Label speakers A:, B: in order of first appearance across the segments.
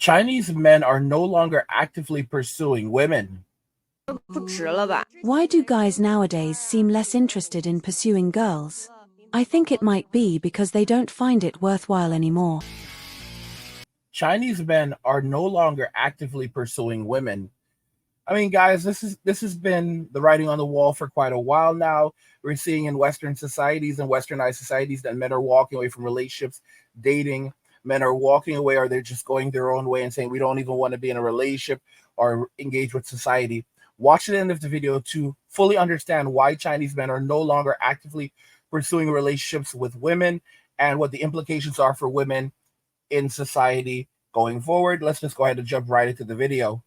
A: Chinese men are no longer actively pursuing women.
B: Why do guys nowadays seem less interested in pursuing girls? I think it might be because they don't find it worthwhile anymore.
A: Chinese men are no longer actively pursuing women. I mean, guys, this has been the writing on the wall for quite a while now. We're seeing in Western societies and Westernized societies that men are walking away from relationships, dating. Men are walking away, or they're just going their own way and saying we don't even want to be in a relationship or engage with society. Watch the end of the video to fully understand why Chinese men are no longer actively pursuing relationships with women and what the implications are for women in society going forward. Let's just go ahead and jump right into the video.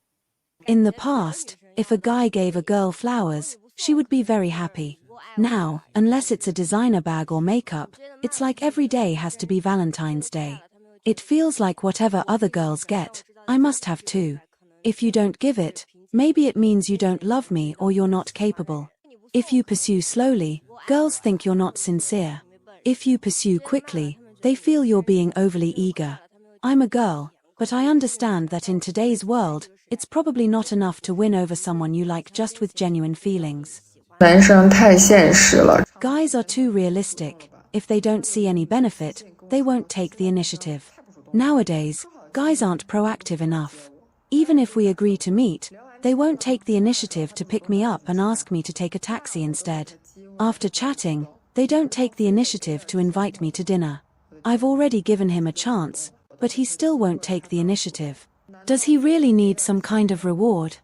B: In the past, if a guy gave a girl flowers, she would be very happy. Now, unless it's a designer bag or makeup, it's like every day has to be Valentine's Day. It feels like whatever other girls get, I must have too. If you don't give it, maybe it means you don't love me or you're not capable. If you pursue slowly, girls think you're not sincere. If you pursue quickly, they feel you're being overly eager. I'm a girl, but I understand that in today's world, it's probably not enough to win over someone you like just with genuine feelings.
C: 男生太现实了。
B: Guys are too realistic. If they don't see any benefit, they won't take the initiative. Nowadays, guys aren't proactive enough. Even if we agree to meet, they won't take the initiative to pick me up and ask me to take a taxi instead. After chatting, they don't take the initiative to invite me to dinner. I've already given him a chance, but he still won't take the initiative. Does he really need some kind of reward?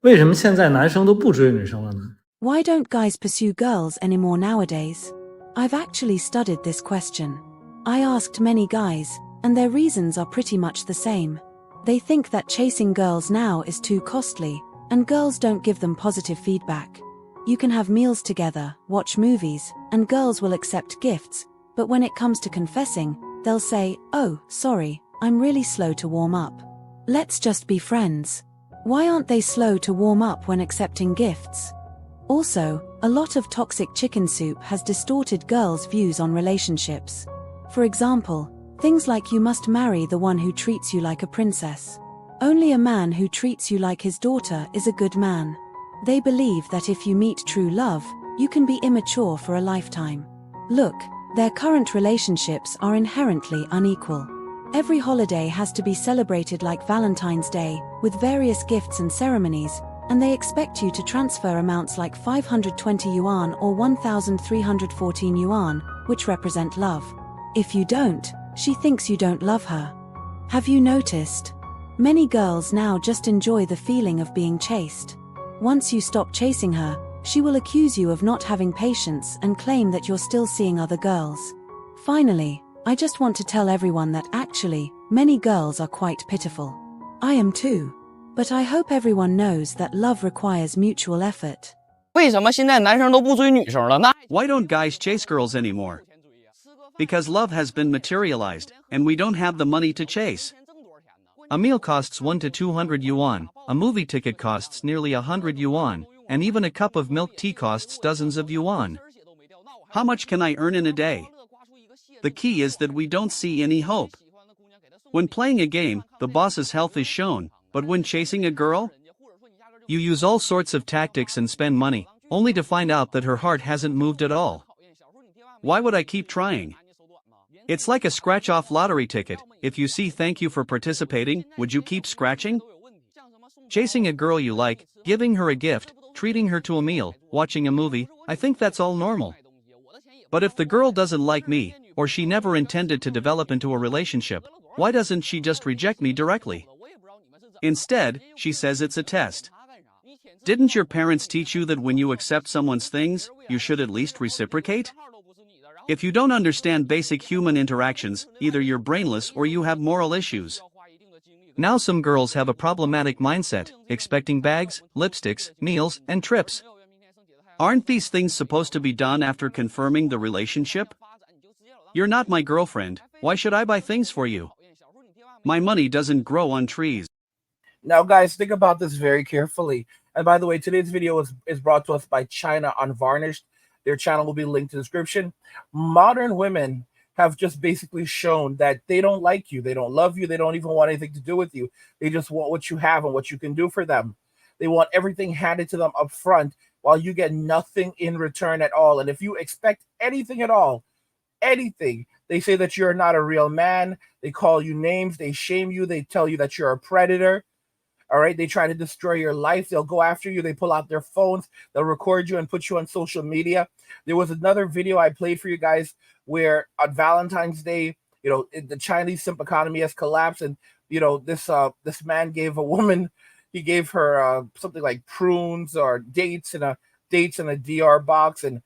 D: 为什么现在男生都不追女生了呢？
B: Why don't guys pursue girls anymore nowadays? I've actually studied this question. I asked many guys, and their reasons are pretty much the same. They think that chasing girls now is too costly, and girls don't give them positive feedback. You can have meals together, watch movies, and girls will accept gifts, but when it comes to confessing, they'll say, "Oh, sorry, I'm really slow to warm up. Let's just be friends." Why aren't they slow to warm up when accepting gifts? Also, a lot of toxic chicken soup has distorted girls' views on relationships. For example, things like you must marry the one who treats you like a princess. Only a man who treats you like his daughter is a good man. They believe that if you meet true love, you can be immature for a lifetime. Look, their current relationships are inherently unequal. Every holiday has to be celebrated like Valentine's Day, with various gifts and ceremonies, and they expect you to transfer amounts like 520 yuan or 1,314 yuan, which represent love. If you don't, she thinks you don't love her. Have you noticed? Many girls now just enjoy the feeling of being chased. Once you stop chasing her, she will accuse you of not having patience and claim that you're still seeing other girls. Finally, I just want to tell everyone that actually, many girls are quite pitiful. I am too. But I hope everyone knows that love requires mutual effort.
E: 为什么现在男生都不追女生了呢？
F: Why don't guys chase girls anymore? Because love has been materialized, and we don't have the money to chase. A meal costs 1 to 200 yuan, a movie ticket costs nearly 100 yuan, and even a cup of milk tea costs dozens of yuan. How much can I earn in a day? The key is that we don't see any hope. When playing a game, the boss's health is shown, but when chasing a girl, you use all sorts of tactics and spend money, only to find out that her heart hasn't moved at all. Why would I keep trying? It's like a scratch-off lottery ticket. If you see "thank you for participating," would you keep scratching? Chasing a girl you like, giving her a gift, treating her to a meal, watching a movie, I think that's all normal. But if the girl doesn't like me, or she never intended to develop into a relationship, why doesn't she just reject me directly? Instead, she says it's a test. Didn't your parents teach you that when you accept someone's things, you should at least reciprocate? If you don't understand basic human interactions, either you're brainless or you have moral issues. Now some girls have a problematic mindset, expecting bags, lipsticks, meals, and trips. Aren't these things supposed to be done after confirming the relationship? You're not my girlfriend, why should I buy things for you? My money doesn't grow on trees.
A: Now, guys, think about this very carefully. And by the way, today's video is brought to us by China Unvarnished. Their channel will be linked in the description. Modern women have just basically shown that they don't like you, they don't love you, they don't even want anything to do with you. They just want what you have and what you can do for them. They want everything handed to them up front while you get nothing in return at all. And if you expect anything at all, anything, they say that you're not a real man. They call you names, they shame you, they tell you that you're a predator. All right. They try to destroy your life. They'll go after you. They pull out their phones. They'll record you and put you on social media. There was another video I played for you guys where on Valentine's Day, the Chinese simp economy has collapsed, and this man gave a woman, he gave her something like prunes or dates in a DR box, and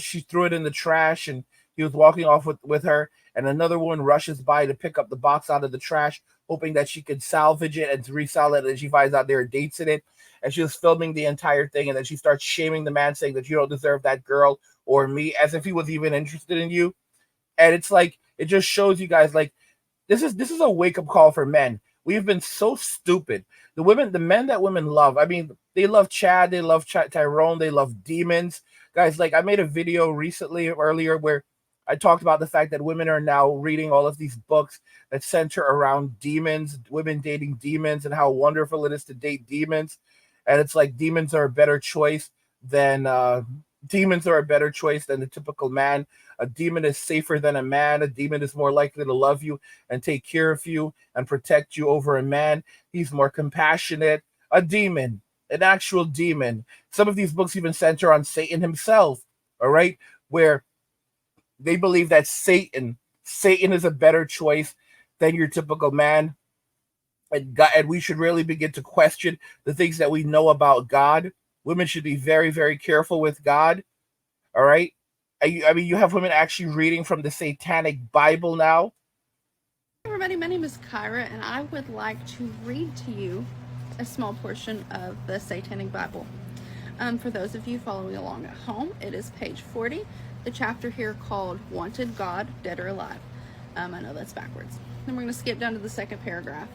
A: she threw it in the trash, and he was walking off with her, and another woman rushes by to pick up the box out of the trash, hoping that she could salvage it and resell it, and she finds out there are dates in it, and she was filming the entire thing, and then she starts shaming the man, saying that you don't deserve that girl or me, as if he was even interested in you. And it's like, it just shows you guys, like, this is a wake-up call for men. We've been so stupid. The men that women love, I mean, they love Chad, they love Tyrone, they love demons. Guys, like, I made a video earlier where I talked about the fact that women are now reading all of these books that center around demons, women dating demons, and how wonderful it is to date demons. And it's like demons are a better choice than the typical man. A demon is safer than a man. A demon is more likely to love you and take care of you and protect you over a man. He's more compassionate. A demon, an actual demon. Some of these books even center on Satan himself, all right? Where they believe that Satan is a better choice than your typical man. And God, and we should really begin to question the things that we know about God. Women should be very, very careful with God. All right. I mean, you have women actually reading from the Satanic Bible now.
G: Hey everybody, my name is Kyra, and I would like to read to you a small portion of the Satanic Bible. For those of you following along at home, it is page 40, the chapter here called Wanted God, Dead or Alive. I know that's backwards. Then we're going to skip down to the second paragraph.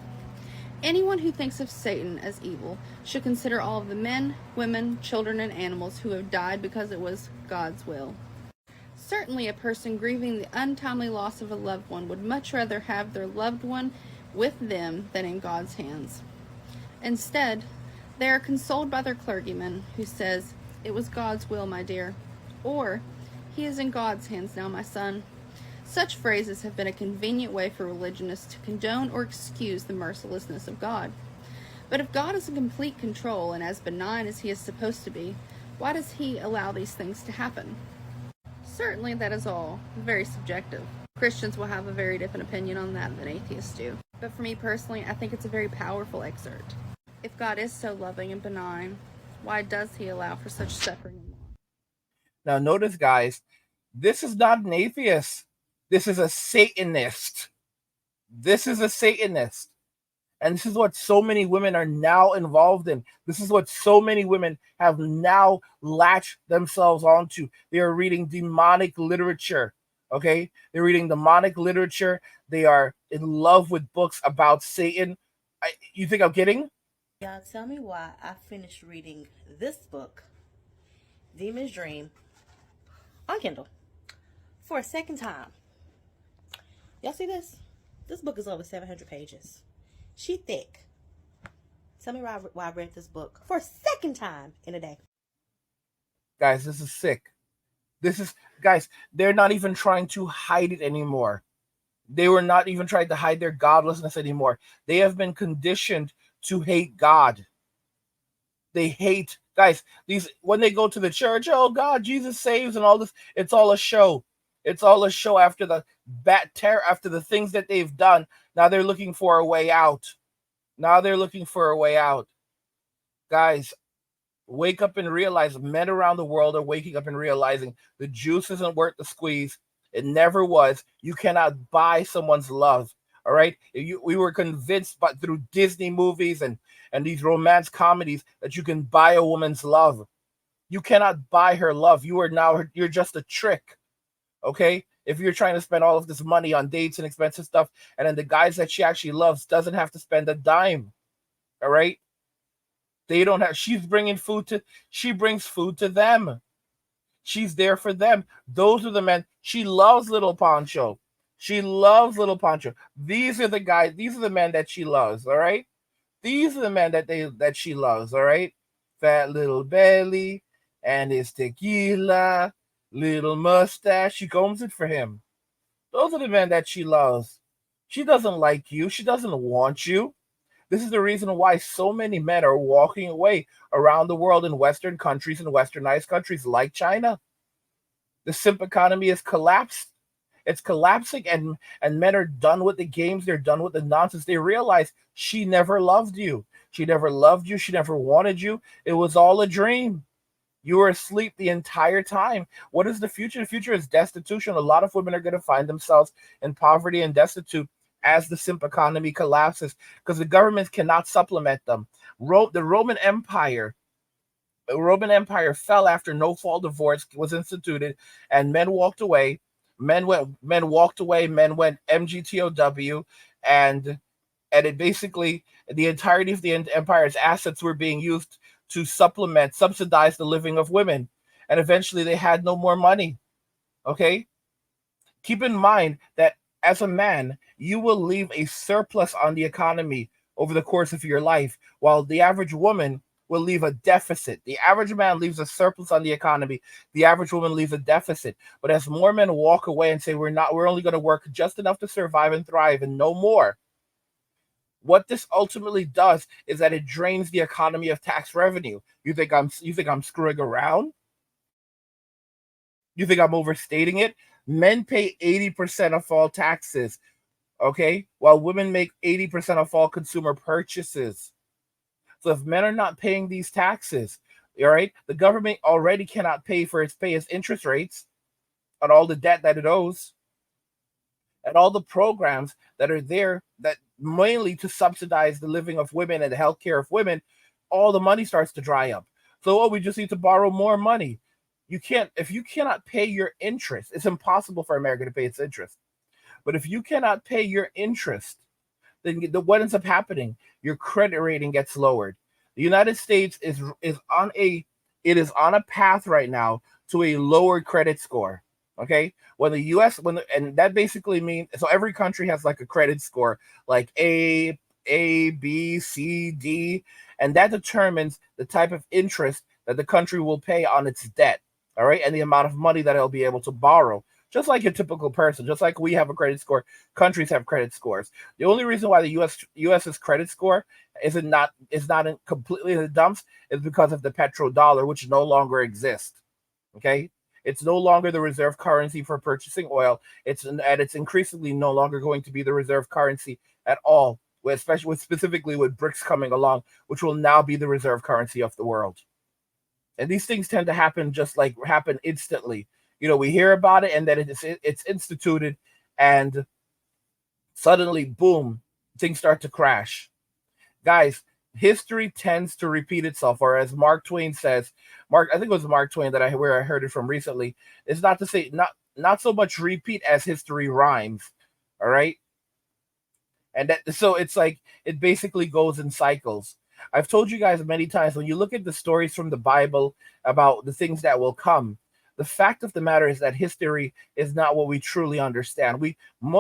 G: Anyone who thinks of Satan as evil should consider all of the men, women, children, and animals who have died because it was God's will. Certainly a person grieving the untimely loss of a loved one would much rather have their loved one with them than in God's hands. Instead, they are consoled by their clergyman, who says, "It was God's will, my dear," or "He is in God's hands now, my son." Such phrases have been a convenient way for religionists to condone or excuse the mercilessness of God. But if God is in complete control and as benign as He is supposed to be, why does He allow these things to happen? Certainly that is all very subjective. Christians will have a very different opinion on that than atheists do. But for me personally, I think it's a very powerful excerpt. If God is so loving and benign, why does He allow for such suffering and loss?
A: Now notice, guys, this is not an atheist. This is a Satanist. This is a Satanist. And this is what so many women are now involved in. This is what so many women have now latched themselves onto. They are reading demonic literature, okay? They're reading demonic literature. They are in love with books about Satan. You think I'm kidding?
H: Y'all tell me why I finished reading this book, Demon's Dream, on Kindle, for a second time. Y'all see this? This book is over 700 pages. She thick. Tell me why I read this book for a second time in a day.
A: Guys, this is sick. Guys, they're not even trying to hide it anymore. They were not even trying to hide their godlessness anymore. They have been conditioned to hate God. They hate, guys, when they go to the church, oh God, Jesus saves and all this, it's all a show. It's all a show after the after the things that they've done. Now they're looking for a way out. Guys, wake up and realize, men around the world are waking up and realizing the juice isn't worth the squeeze. It never was. You cannot buy someone's love. All right. We were convinced, but through Disney movies and these romance comedies, that you can buy a woman's love. You cannot buy her love. You're just a trick. Okay. If you're trying to spend all of this money on dates and expensive stuff, and then the guys that she actually loves doesn't have to spend a dime. All right. They don't have, she brings food to them. She's there for them. Those are the men. She loves Little Poncho. She loves Little Poncho. These are the guys. These are the men that she loves. All right. These are the men that she loves. All right. Fat little belly and his tequila, little mustache. She combs it for him. Those are the men that she loves. She doesn't like you. She doesn't want you. This is the reason why so many men are walking away around the world in Western countries and westernized countries like China. The simp economy has collapsed. It's collapsing, and men are done with the games. They're done with the nonsense. They realize she never loved you. She never loved you. She never wanted you. It was all a dream. You were asleep the entire time. What is the future? The future is destitution. A lot of women are going to find themselves in poverty and destitute as the simp economy collapses because the governments cannot supplement them. The Roman Empire fell after no-fault divorce was instituted, and men walked away. Men walked away. Men went MGTOW, and it basically the entirety of the empire's assets were being used to subsidize the living of women, and eventually they had no more money. Okay, keep in mind that as a man, you will leave a surplus on the economy over the course of your life, while the average woman will leave a deficit. The average man leaves a surplus on the economy. The average woman leaves a deficit. But as more men walk away and say we're only going to work just enough to survive and thrive and no more, what this ultimately does is that it drains the economy of tax revenue. You think I'm screwing around? You think I'm overstating it? Men pay 80% of all taxes, okay? While women make 80% of all consumer purchases. So if men are not paying these taxes, all right, the government already cannot pay its interest rates on all the debt that it owes, and all the programs that are there that mainly to subsidize the living of women and the health care of women, all the money starts to dry up. So we just need to borrow more money. If you cannot pay your interest, it's impossible for America to pay its interest. But if you cannot pay your interest, then what ends up happening? Your credit rating gets lowered. The United States is on a path right now to a lower credit score. Okay, and that basically means so every country has like a credit score, like A, B, C, D, and that determines the type of interest that the country will pay on its debt. All right, and the amount of money that it'll be able to borrow. Just like a typical person, just like we have a credit score, countries have credit scores. The only reason why the US's credit score is not completely in the dumps is because of the petrodollar, which no longer exists. Okay, it's no longer the reserve currency for purchasing oil. It's increasingly no longer going to be the reserve currency at all, especially specifically with BRICS coming along, which will now be the reserve currency of the world. And these things tend to happen instantly. We hear about it, and then it's instituted, and suddenly, boom, things start to crash. Guys, history tends to repeat itself, or as Mark Twain says, I think it was Mark Twain where I heard it from recently. It's not to say not so much repeat as history rhymes. All right, and so it's like it basically goes in cycles. I've told you guys many times, when you look at the stories from the Bible about the things that will come, the fact of the matter is that history is not what we truly understand.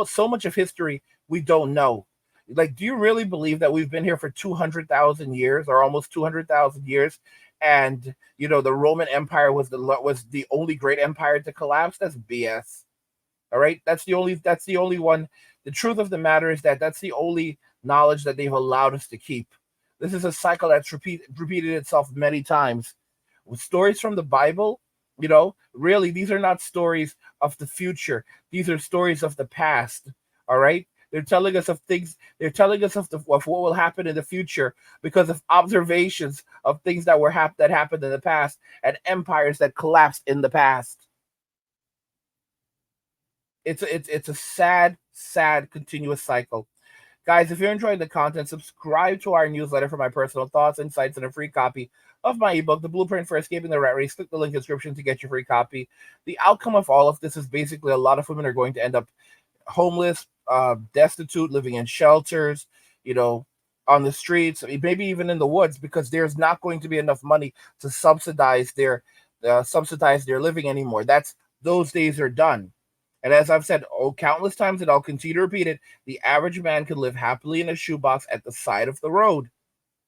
A: So much of history we don't know. Like, do you really believe that we've been here for 200,000 years, or almost 200,000 years, and the Roman Empire was the only great empire to collapse? That's BS. All right, that's the only one. The truth of the matter is that that's the only knowledge that they've allowed us to keep. This is a cycle that's repeated itself many times. With stories from the Bible, really, these are not stories of the future. These are stories of the past. All right, they're telling us of things. They're telling us of what will happen in the future because of observations of things that happened in the past and empires that collapsed in the past. It's a sad continuous cycle. Guys, if you're enjoying the content, subscribe to our newsletter for my personal thoughts, insights, and a free copy of my ebook, The Blueprint for Escaping the Rat Race. Click the link in the description to get your free copy. The outcome of all of this is basically a lot of women are going to end up homeless, destitute, living in shelters, on the streets, maybe even in the woods, because there's not going to be enough money to subsidize their subsidize their living anymore. Those days are done. And as I've said countless times, and I'll continue to repeat it, the average man can live happily in a shoebox at the side of the road.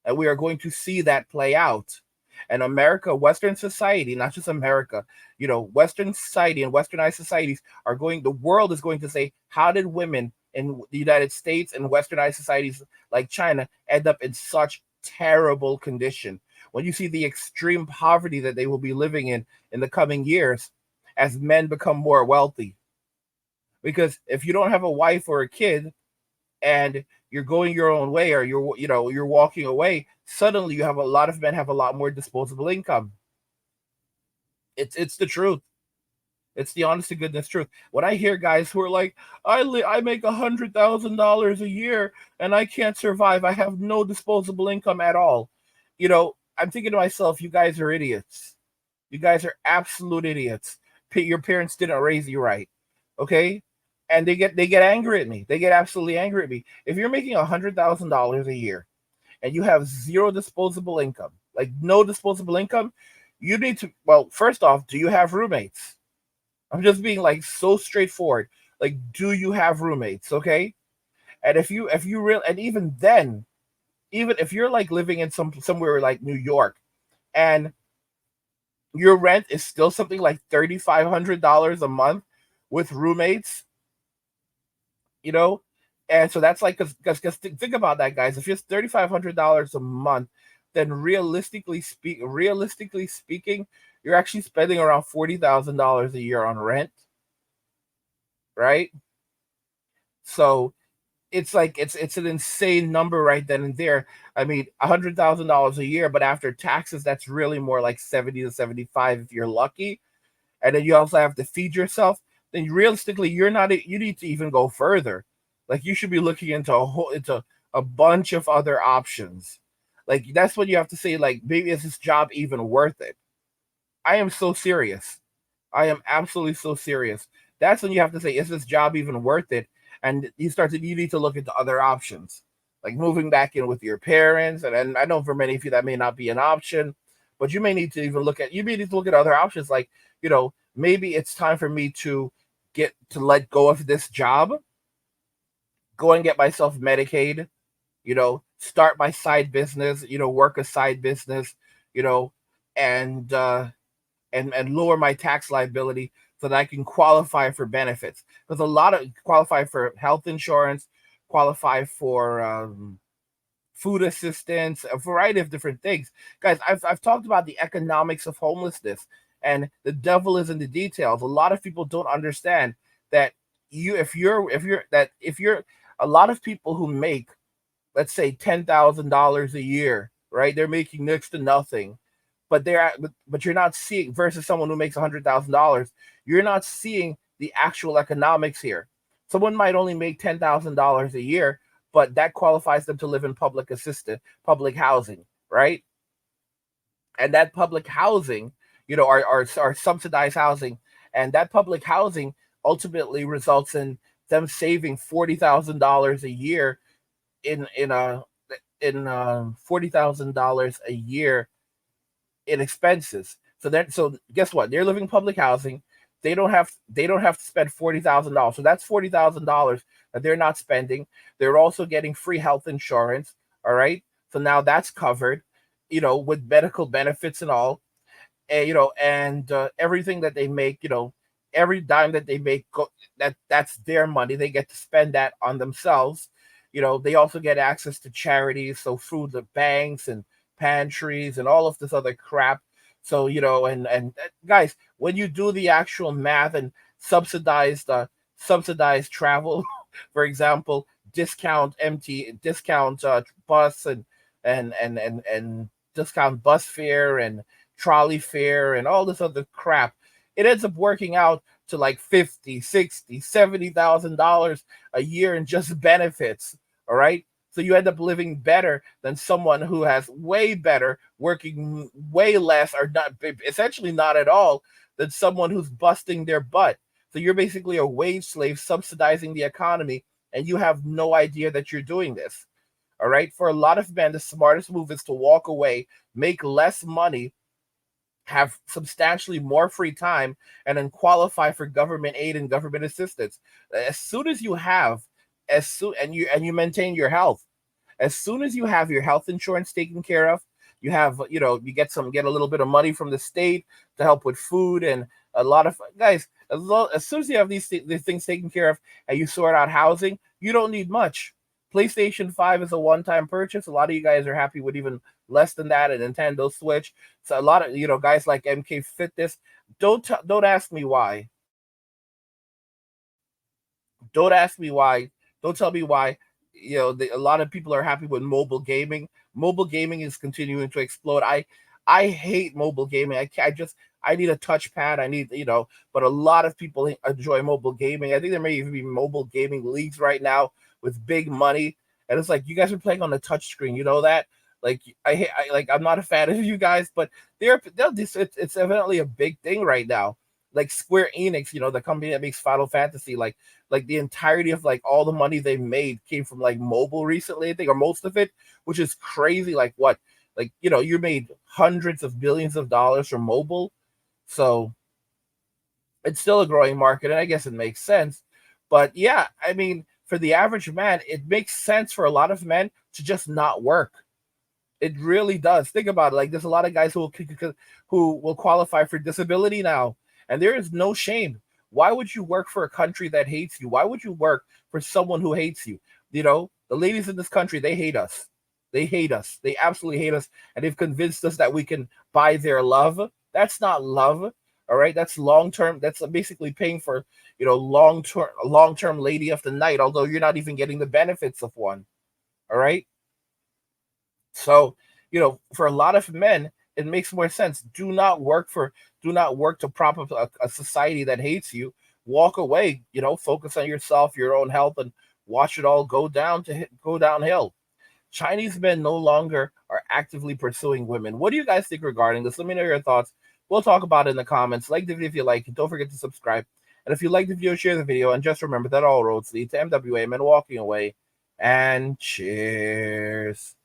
A: And we are going to see that play out. And America, Western society, not just America, Western society and Westernized societies the world is going to say, how did women in the United States and Westernized societies like China end up in such terrible condition? When you see the extreme poverty that they will be living in the coming years as men become more wealthy. Because if you don't have a wife or a kid, and you're going your own way, or you're walking away, suddenly you have a lot of men have a lot more disposable income. It's the truth. It's the honest to goodness truth. When I hear guys who are like, I make $100,000 a year and I can't survive, I have no disposable income at all. I'm thinking to myself, you guys are idiots. You guys are absolute idiots. Your parents didn't raise you right. Okay? And they get angry at me. They get absolutely angry at me. If you're making $100,000 a year and you have zero disposable income, like no disposable income, you need to. Well, first off, do you have roommates? I'm just being like so straightforward. Like, do you have roommates? Okay, and if you really, and even then, even if you're like living in somewhere like New York, and your rent is still something like $3,500 a month with roommates, and so that's like because think about that, guys. If it's $3,500 a month, then realistically speaking, you're actually spending around $40,000 a year on rent, right? So it's like it's an insane number right then and there. I mean, $100,000 a year, but after taxes, that's really more like 70 to 75 if you're lucky. And then you also have to feed yourself. Then realistically, you need to even go further. Like, you should be looking into a bunch of other options. Like, that's when you have to say, like, maybe is this job even worth it? I am so serious. I am absolutely so serious. That's when you have to say, is this job even worth it? And you need to look into other options, like moving back in with your parents. And I know for many of you that may not be an option, but you may need to look at other options. Like, maybe it's time for me to let go of this job, go and get myself Medicaid, start my side business, work a side business, you know, and and lower my tax liability so that I can qualify for benefits. Because a lot of qualify for health insurance, qualify for food assistance, a variety of different things. Guys, I've talked about the economics of homelessness, and the devil is in the details. A lot of people don't understand that if you're a lot of people who make, let's say, $10,000 a year, right? They're making next to nothing, but you're not seeing, versus someone who makes $100,000. You're not seeing the actual economics here. Someone might only make $10,000 a year, but that qualifies them to live in public housing, right? And that public housing, are subsidized housing, and that public housing ultimately results in them saving $40,000 a year in $40,000 a year in expenses. So guess what? They're living public housing. They don't have to spend $40,000. So that's $40,000 that they're not spending. They're also getting free health insurance. All right. So now that's covered, with medical benefits and all. And everything that they make, every dime that they make, that's their money. They get to spend that on themselves. They also get access to charities, so food banks and pantries and all of this other crap. So, and guys, when you do the actual math and subsidized travel, for example, discount bus and discount bus fare and trolley fare and all this other crap, it ends up working out to like 50, 60, $70,000 a year in just benefits. All right. So you end up living better than someone who has way better, working way less, or not, essentially not at all, than someone who's busting their butt. So you're basically a wage slave subsidizing the economy, and you have no idea that you're doing this. All right. For a lot of men, the smartest move is to walk away, make less money, have substantially more free time and then qualify for government aid and government assistance. As soon as you have, as soon and you maintain your health, as soon as you have your health insurance taken care of, you have, you get a little bit of money from the state to help with food and a lot of guys. As soon as you have these things taken care of and you sort out housing, you don't need much. PlayStation 5 is a one-time purchase. A lot of you guys are happy with even less than that. A Nintendo Switch. So a lot of guys like MK Fitness. Don't ask me why. Don't ask me why. Don't tell me why. A lot of people are happy with mobile gaming. Mobile gaming is continuing to explode. I hate mobile gaming. I need a touchpad. I need, but a lot of people enjoy mobile gaming. I think there may even be mobile gaming leagues right now with big money. And it's like, you guys are playing on the touch screen. You know that? Like I'm not a fan of you guys, but it's evidently a big thing right now. Like Square Enix, the company that makes Final Fantasy, like the entirety of like all the money they made came from like mobile recently, I think, or most of it, which is crazy. Like what? Like, you made hundreds of billions of dollars from mobile. So it's still a growing market, and I guess it makes sense. But yeah, I mean, for the average man, it makes sense for a lot of men to just not work. It really does. Think about it. Like, there's a lot of guys who will qualify for disability now, and there is no shame. Why would you work for a country that hates you? Why would you work for someone who hates you? The ladies in this country, they hate us. They hate us. They absolutely hate us, and they've convinced us that we can buy their love. That's not love. All right, that's long term. That's basically paying for, long term lady of the night. Although you're not even getting the benefits of one. All right. So, for a lot of men, it makes more sense. Do not work to prop up a society that hates you. Walk away, focus on yourself, your own health, and watch it all go downhill. Chinese men no longer are actively pursuing women. What do you guys think regarding this? Let me know your thoughts. We'll talk about it in the comments. Like the video if you like it. Don't forget to subscribe. And if you like the video, share the video. And just remember that all roads lead to MWA men walking away. And cheers.